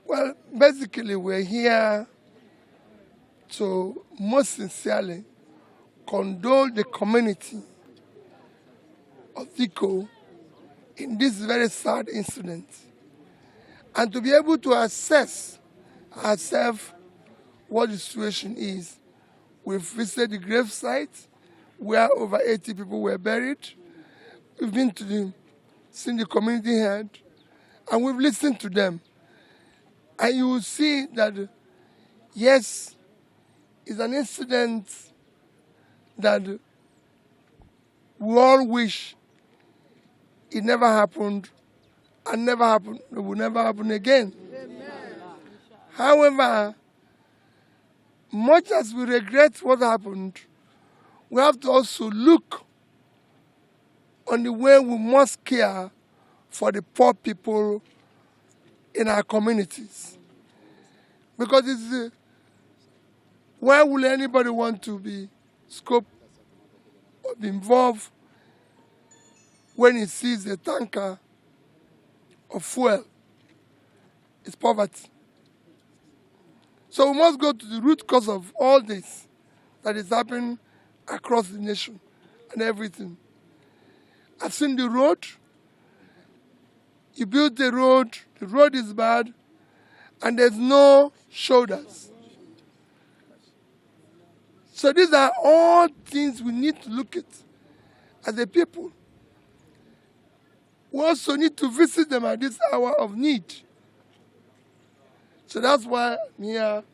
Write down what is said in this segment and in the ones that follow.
Well, basically, we're here to most sincerely condole the community of Diko in this very sad incident, and to be able to assess ourselves what the situation is. We've visited the grave site where over 80 people were buried. We've been to seen the community head, and we've listened to them. And you will see that, yes, it's an incident that we all wish it never happened and never happened, it will never happen again. Amen. However, much as we regret what happened, we have to also look on the way we must care for the poor people in our communities. Because it's, why will anybody want to be scoped or be involved when he sees a tanker of fuel? It's poverty. So we must go to the root cause of all this that is happening across the nation and everything. I've seen the road. You build the road is bad, and there's no shoulders. So these are all things we need to look at as a people. We also need to visit them at this hour of need. So that's why I'm here,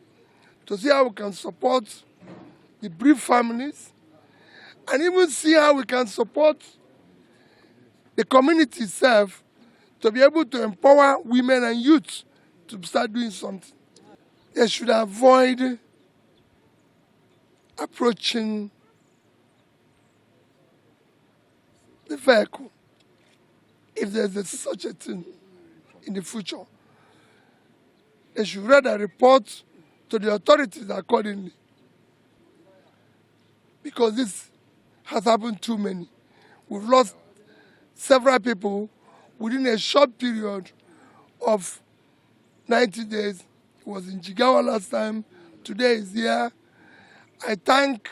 to see how we can support the bereaved families, and even see how we can support the community itself to be able to empower women and youth to start doing something. They should avoid approaching the vehicle if there's such a thing in the future. They should rather report to the authorities accordingly, because this has happened too many. We've lost several people within a short period of 90 days. It was in Jigawa last time, today is here. I thank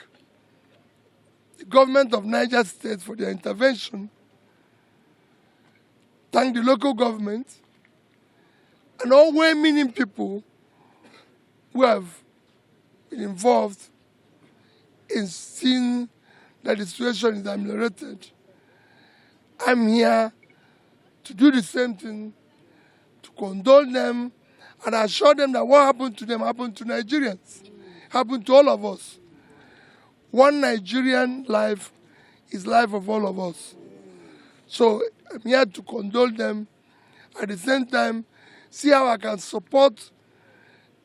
the government of Niger State for their intervention, thank the local government, and all well-meaning people who have been involved in seeing that the situation is ameliorated. I'm here to do the same thing, to condole them and assure them that what happened to them happened to Nigerians, happened to all of us. One Nigerian life is life of all of us. So I'm here to condole them, at the same time see how I can support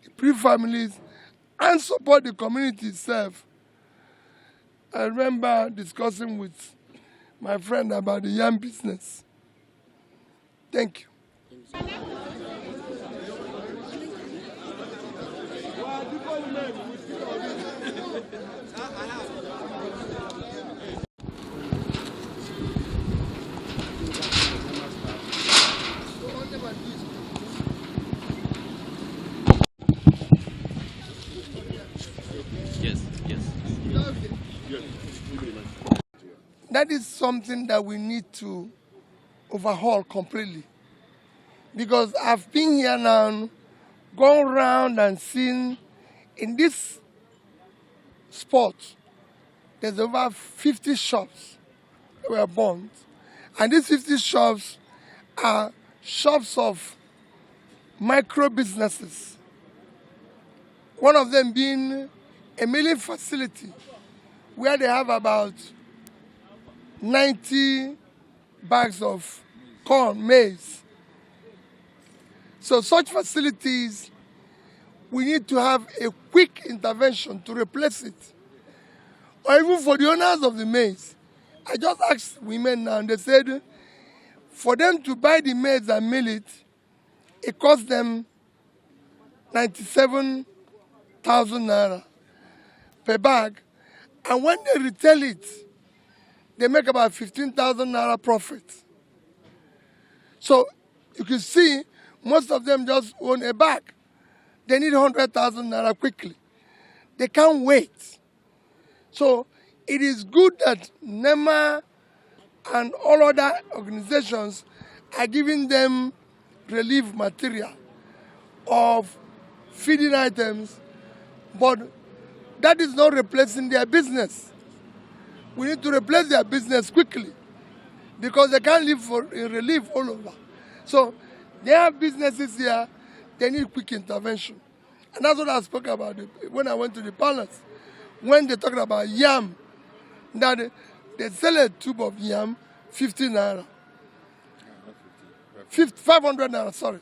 the bereaved families and support the community itself. I remember discussing with my friend about the yam business. Thank you. That is something that we need to overhaul completely. Because I've been here now, gone around and seen in this spot, there's over 50 shops that were burned. And these 50 shops are shops of micro businesses. One of them being a milling facility where they have about 90 bags of corn, maize. So such facilities, we need to have a quick intervention to replace it. Or even for the owners of the maize. I just asked women now, and they said for them to buy the maize and mill it, it costs them 97,000 naira per bag. And when they retail it, they make about 15,000 naira profit. So you can see Most of them just own a bag. They need 100,000 naira quickly. They can't wait. So it is good that NEMA and all other organizations are giving them relief material of feeding items, but that is not replacing their business. We need to replace their business quickly because they can't live for relief all over. So they have businesses here, they need quick intervention. And that's what I spoke about when I went to the palace. When they talked about yam, that they sell a tube of yam, 50 naira. 500 naira, sorry.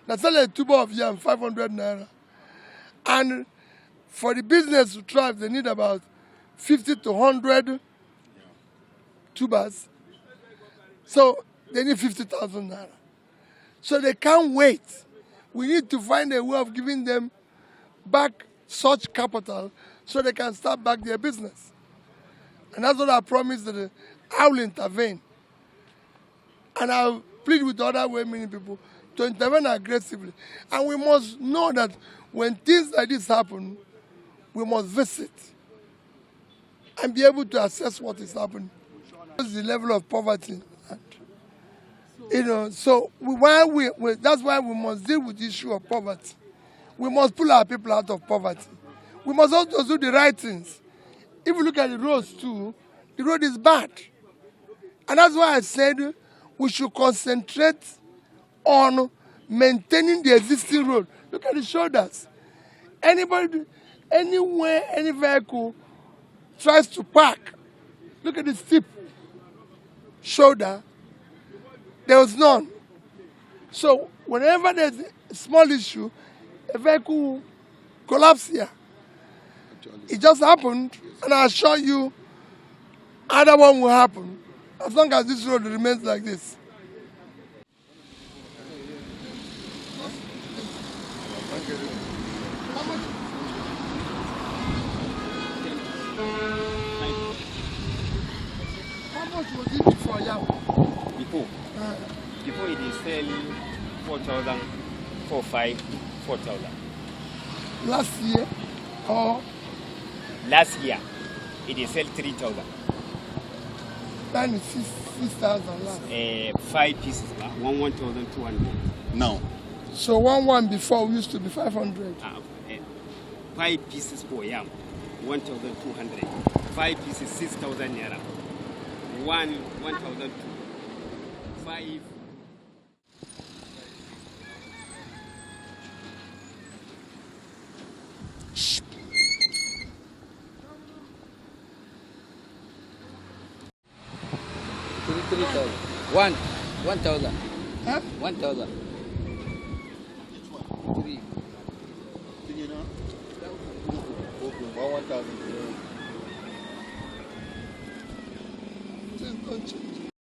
They sell a tube of yam, 500 naira. And for the business to thrive, they need about 50 to 100 tubers. So they need 50,000 naira. So they can't wait. We need to find a way of giving them back such capital so they can start back their business. And that's what I promised that I will intervene. And I'll plead with other women people to intervene aggressively. And we must know that when things like this happen, we must visit and be able to assess what is happening. What's the level of poverty? So that's why we must deal with the issue of poverty. We must pull our people out of poverty. We must also do the right things. If you look at the roads too, the road is bad. And that's why I said we should concentrate on maintaining the existing road. Look at the shoulders. Anybody, anywhere, any vehicle tries to park, look at the steep shoulder, there was none. So whenever there's a small issue, a vehicle will collapse here. It just happened, and I assure you, other one will happen as long as this road remains like this. How much was it before yam? Before it is selling 4,000, 4,000. Last year or? Last year, it is sell 3,000. That is 6,000 last. 5 pieces, 1,200. Now. So one before used to be 500. 5 pieces for yam, 1,200. 5 pieces, 6,000 naira. 1,200. 5. One. 1,000. Huh? 1,000. Three. You know? 1,000. Just don't change.